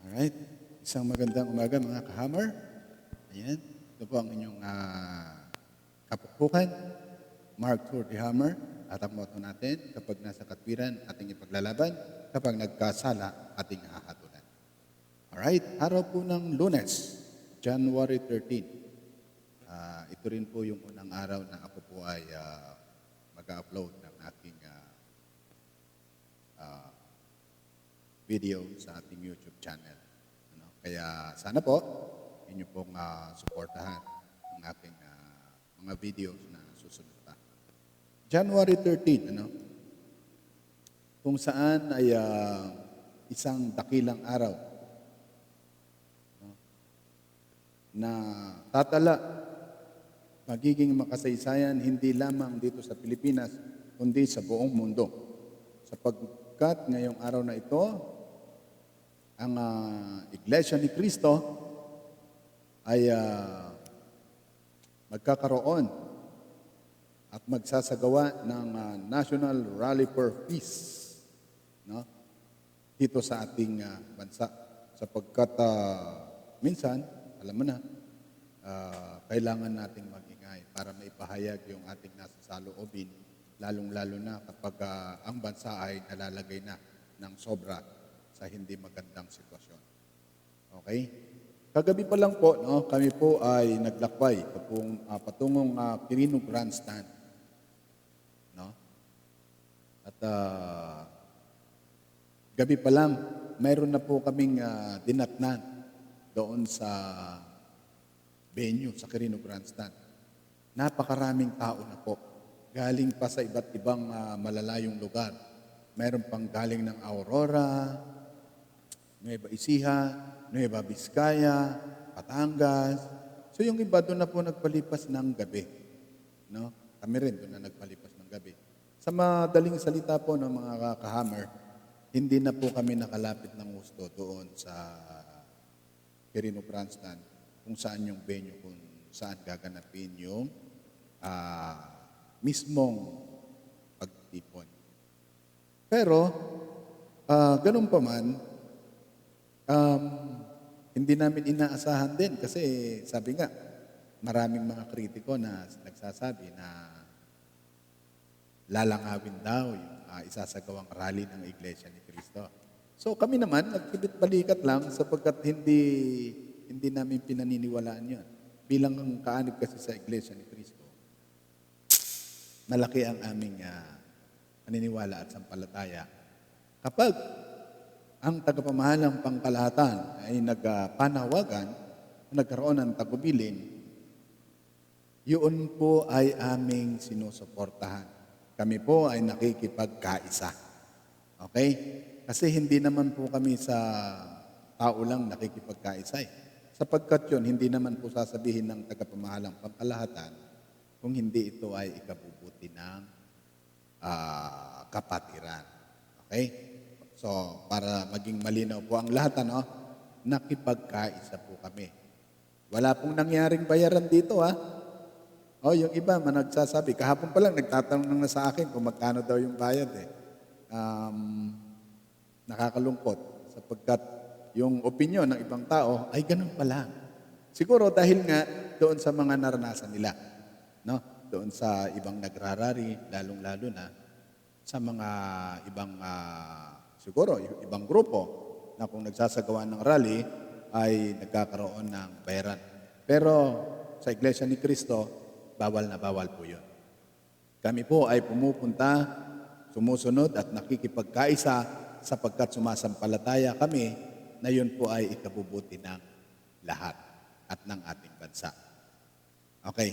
Alright. Isang magandang umaga mga kahammer. Ayan. Ito po ang inyong kapukpukan. Mark Tour de Hammer. At ang motto natin, kapag nasa katwiran, ating ipaglalaban. Kapag nagkasala, ating hahatulan. Alright. Araw po ng Lunes, January 13. Ito rin po yung unang araw na ako po ay mag-upload ng aking video sa ating YouTube channel. Kaya sana po, inyo pong suportahan ang aking mga videos na susunod pa. January 13, kung saan ay isang dakilang araw na tatala, magiging makasaysayan hindi lamang dito sa Pilipinas, kundi sa buong mundo. Sapagkat ngayong araw na ito, ang Iglesia ni Cristo ay magkakaroon at magsasagawa ng National Rally for Peace dito sa ating bansa. Sapagkat minsan, alam mo na, kailangan nating magingay para maipahayag yung ating nasa saloobin, lalong-lalo na kapag ang bansa ay nalalagay na ng sobra sa hindi magandang sitwasyon. Okay? Kagabi pa lang po, kami po ay naglakbay patungong Quirino Grandstand. At gabi pa lang, mayroon na po kaming dinatnan doon sa venue sa Quirino Grandstand. Napakaraming tao na po. Galing pa sa iba't ibang malalayong lugar. Mayroon pang galing ng Aurora, Nueva Ecija, Nueva Vizcaya, Batangas. So yung iba doon na po nagpalipas ng gabi. Kami rin doon na nagpalipas ng gabi. Sa madaling salita po ng mga kahammer, hindi na po kami nakalapit ng gusto doon sa Quirino Grandstand kung saan yung venue, kung saan gaganapin yung mismong pagtipon. Pero, ganun pa man, hindi namin inaasahan din kasi sabi nga, maraming mga kritiko na nagsasabi na lalangawin daw yung isasagawang rally ng Iglesia ni Cristo. So kami naman, nagkibit-balikat lang sapagkat hindi namin pinaniniwalaan yun. Bilang ang kaanib kasi sa Iglesia ni Cristo, malaki ang aming paniniwala at sampalataya. Kapag ang tagapamahalang pangkalahatan ay nagpanawagan, nagkaroon ng tagubilin, yun po ay aming sinusuportahan. Kami po ay nakikipagkaisa. Okay? Kasi hindi naman po kami sa tao lang nakikipagkaisa. Sapagkat yun, hindi naman po sasabihin ng tagapamahalang pangkalahatan kung hindi ito ay ikabubuti ng kapatiran. Okay? So, para maging malinaw po ang lahat, nakipagkaisa po kami. Wala pong nangyaring bayaran dito, yung iba, nagsasabi, kahapon pa lang, nagtatanong na sa akin kung magkano daw yung bayad. Nakakalungkot, sapagkat yung opinyon ng ibang tao ay ganun pala. Siguro dahil nga doon sa mga naranasan nila, doon sa ibang nagrarari, lalong-lalo na sa mga ibang siguro, ibang grupo na kung nagsasagawa ng rally ay nagkakaroon ng bayaran. Pero sa Iglesia ni Cristo, bawal na bawal po yun. Kami po ay pumupunta, sumusunod at nakikipagkaisa sapagkat sumasampalataya kami na yun po ay ikabubuti ng lahat at ng ating bansa. Okay.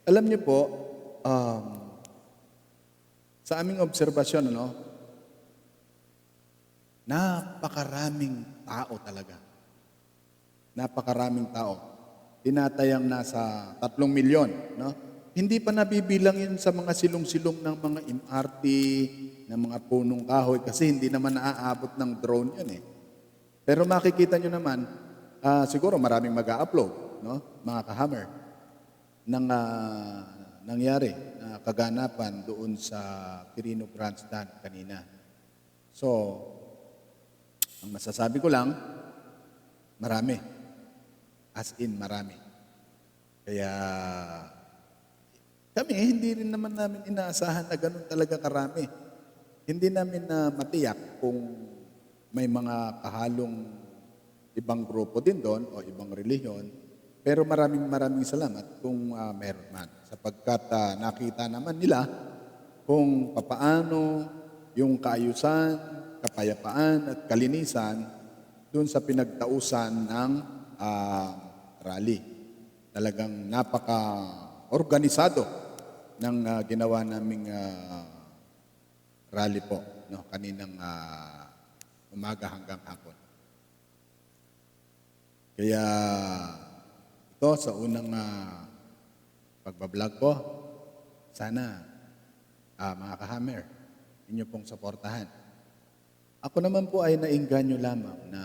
Alam niyo po, sa aming obserbasyon, napakaraming tao talaga. Napakaraming tao. Tinatayang nasa 3 milyon. Hindi pa nabibilang yun sa mga silong-silong ng mga MRT, ng mga punong kahoy, kasi hindi naman naaabot ng drone yun . Pero makikita nyo naman, siguro maraming mag-a-upload, mga kahammer, ng nangyari na kaganapan doon sa Quirino Grandstand kanina. So, ang masasabi ko lang, Marami. As in, marami. Kaya kami, hindi rin naman namin inaasahan na ganun talaga karami. Hindi namin na matiyak kung may mga kahalong ibang grupo din doon o ibang relihiyon. Pero maraming maraming salamat kung meron man. Sapagkat nakita naman nila kung papaano yung kaayusan, kapayapaan at kalinisan doon sa pinagtausan ng rally. Talagang napaka-organisado ng ginawa naming rally po, no, kaninang umaga hanggang hapon. Kaya ito sa unang pagbablog ko, sana mga ka-Hammer, inyo pong suportahan. Ako naman po ay nainganyo lamang na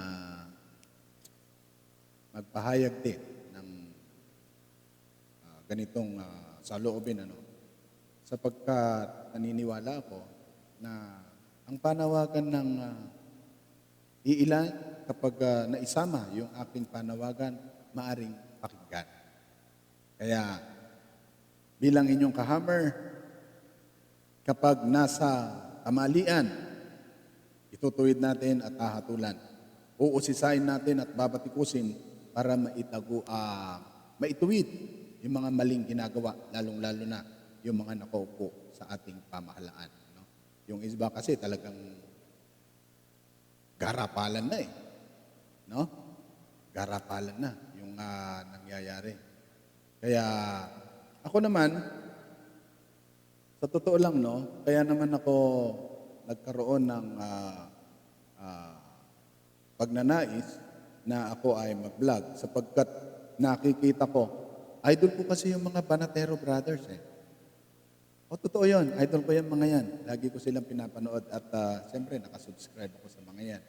magpahayag din ng ganitong saloobin, sapagkat naniniwala ako na ang panawagan ng iilan kapag naisama yung aking panawagan, maaring pakinggan. Kaya bilang inyong ka-Hammer, kapag nasa kamalian, itutuwid natin at hahatulan. Uusisain natin at babatikusin para maituwid yung mga maling ginagawa, lalong-lalo na yung mga nakaupo sa ating pamahalaan. No? Yung iba kasi talagang garapalan na no? Garapalan na yung nangyayari. Kaya ako naman, sa totoo lang, kaya naman ako nagkaroon ng pagnanais na ako ay mag-vlog sapagkat nakikita ko, idol ko kasi yung mga Banatero Brothers O totoo yun, idol ko yung mga yan. Lagi ko silang pinapanood at siyempre nakasubscribe ako sa mga yan.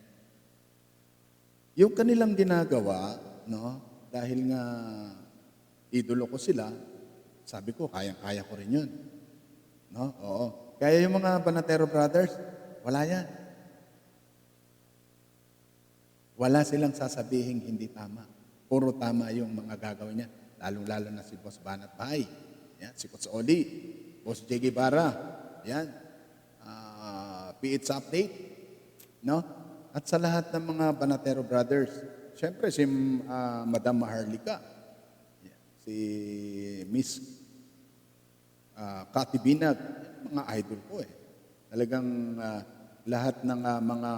Yung kanilang ginagawa, dahil nga idolo ko sila, sabi ko, kayang-kaya ko rin yun. Oo. Kaya yung mga Banatero Brothers, wala yan. Wala silang sasabihin hindi tama. Puro tama yung mga gagawin niya. Lalong-lalo na si Boss Banat Bahay. Yan, si Coach Oli. Boss J. Guevara. Yan. PH Update. At sa lahat ng mga Banatero Brothers. Siyempre, si Madam Maharlika. Yan. Si Miss Cathy Binag. Mga idol ko Talagang lahat ng mga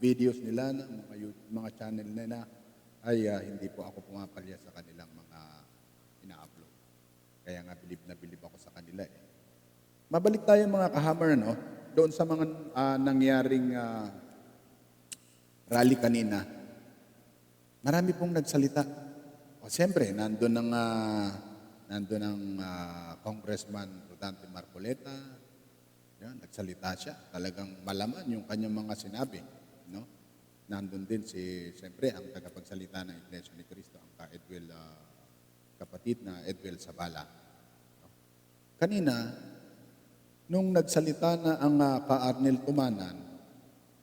videos nila, mga channel nila, ay hindi po ako pumapalya sa kanilang mga ina-upload. Kaya nga bilib ako sa kanila Mabalik tayo mga ka-Hammer, doon sa mga nangyaring rally kanina. Marami pong nagsalita. Siyempre, nandun ang Congressman Rodante Marcoleta. Yan, nagsalita siya. Talagang malaman yung kanyang mga sinabi. Nandun din siyempre, ang tagapagsalita ng Iglesia ni Cristo, ang kapatid na Edwel Sabala. Kanina, nung nagsalita na ang ka-Arnel Tumanan,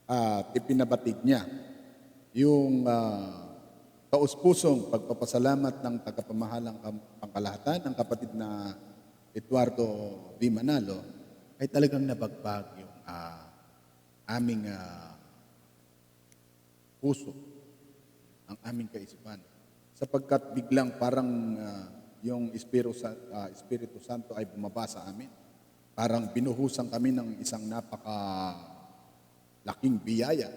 at ipinabatid niya yung taus-pusong pagpapasalamat ng tagapamahalang pangkalahatan ng kapatid na Eduardo V. Manalo, ay talagang nabagbag yung aming puso, ang aming kaisipan. Sapagkat biglang parang yung Espiritu Santo ay bumaba sa amin. Parang binuhusan kami ng isang napaka-laking biyaya.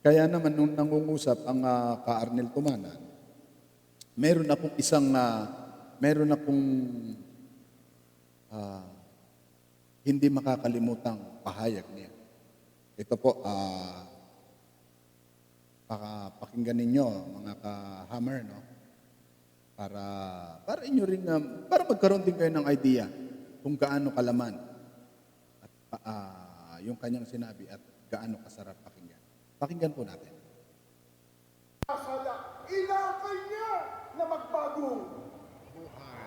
Kaya naman nung nangungusap ang ka-Arnel Tumanan, meron akong hindi makakalimutang pahayag niya. Ito po, pakinggan ninyo mga ka-Hammer, para inyo rin para magkaroon din kayo ng idea kung gaano kalaman at yung kanyang sinabi at gaano kasarap pakinggan. Pakinggan po natin. Inakay niya na magbagong buhay.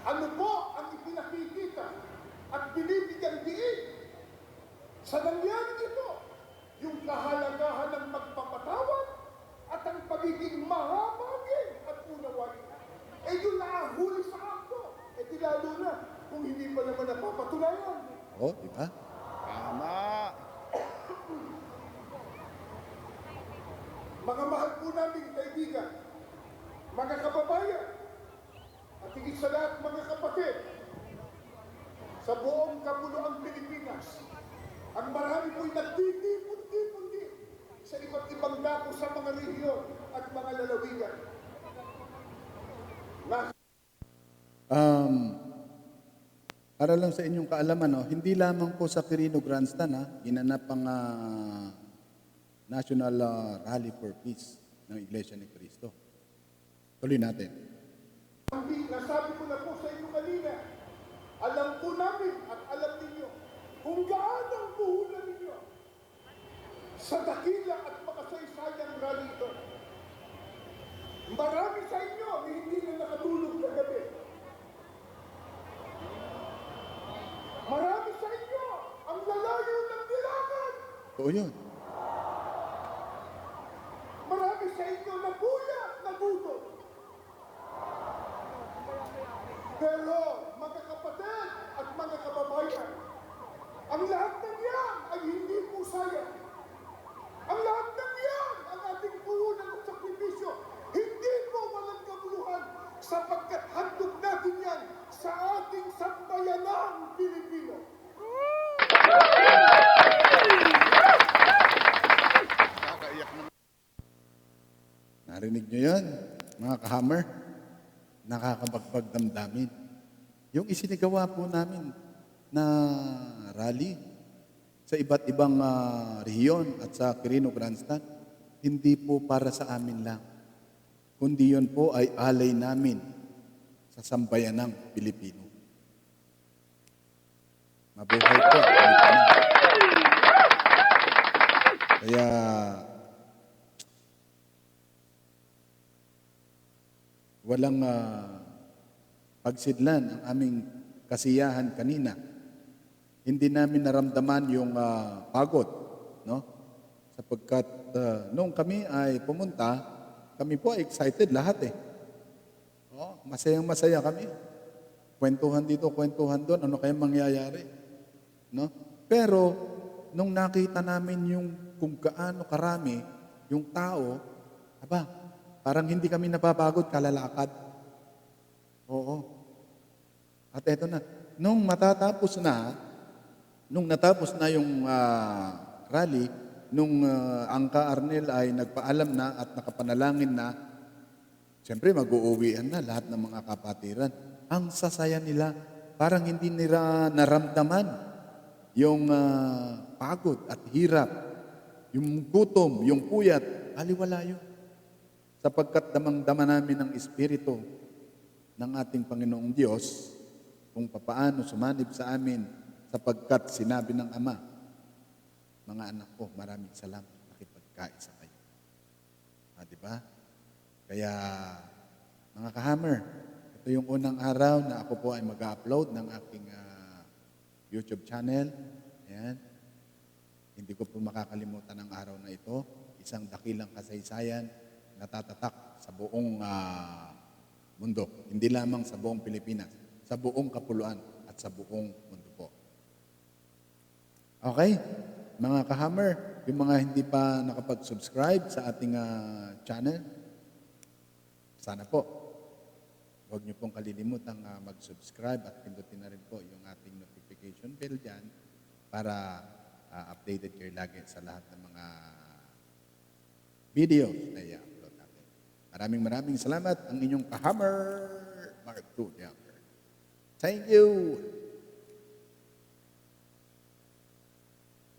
Ano po at binibigyang diin. Sa nangyaring ito, yung kahalagahan ng magpapatawad at ang pagiging mahabagin at unawain. Eh yun nakahuli sa akto. Eh di lalo na kung hindi pa naman napapatunayan. O, di ba? Tama. Mga mahal po namin kaibigan, mga kababayan, at higit sa lahat mga kapatid, sa buong kapuluang Pilipinas, ang marami po'y nagtitipon-tipon din sa iba't ibang dako sa mga rehiyon at mga lalawigan. Para lang sa inyong kaalaman, no, hindi lamang po sa Quirino Grandstand, ginanap ang National Rally for Peace ng Iglesia ni Cristo. Tuloy natin. Nasabi ko na po sa inyo kanina, alam po namin at alam ninyo kung gaano ang puhunan ninyo sa dakila at makasaysayang rally ito. Marami sa inyo na hindi na nakatulog kagabi. Marami sa inyo ang lalayo ng nilagan. Oo yun. Marami sa inyo na buya, nagutom. Pero mga kapatid at mga kababayan, ang lahat ng yan ay hindi po sayang. Ang lahat ng yan, ang ating puhunan at sakripisyo, hindi po walang kabuluhan sapagkat handog natin yan sa ating sambayanang Pilipino. Kakaiyak naman. Narinig nyo yan, mga kahammer? Nakakapagpagdamdamin. Yung isinigawa po namin na rally sa iba't ibang rehiyon at sa Quirino Grandstand, hindi po para sa amin lang. Kundi yun po ay alay namin sa sambayanang Pilipino. Mabuhay po ang Pilipinas. Kaya walang pagsidlan ang aming kasiyahan kanina. Hindi namin naramdaman yung pagod, no? Sapagkat nung kami ay pumunta, kami po ay excited lahat eh. Oh, masayang-masaya kami. Kwentuhan dito, kwentuhan doon, ano kaya mangyayari, no? Pero nung nakita namin yung kung gaano karami yung tao, aba, parang hindi kami napapagod kalalakad. Oo. At eto na, nung natapos na yung rally, nung ang Ka-Arnel ay nagpaalam na at nakapanalangin na, siyempre mag-uuwian na lahat ng mga kapatiran. Ang sasaya nila, parang hindi nila naramdaman yung pagod at hirap, yung gutom, yung puyat, aliwala yun. Sapagkat damang-dama namin ang Espiritu ng ating Panginoong Diyos kung papaano sumanib sa amin sapagkat sinabi ng Ama, mga anak ko, maraming salamat nakipagkaisa kayo. Di ba? Kaya, mga kahammer, ito yung unang araw na ako po ay mag-upload ng aking YouTube channel. Ayan. Hindi ko po makakalimutan ang araw na ito. Isang dakilang kasaysayan na tatatak sa buong mundo. Hindi lamang sa buong Pilipinas, sa buong kapuluan at sa buong mundo po. Okay? Mga kahammer, yung mga hindi pa nakapag-subscribe sa ating channel, sana po, huwag niyo pong kalilimutang mag-subscribe at pindutin na rin po yung ating notification bell dyan para updated kayo lagi sa lahat ng mga videos na i-upload natin. Maraming salamat ang inyong kahammer, Mark II. Thank you!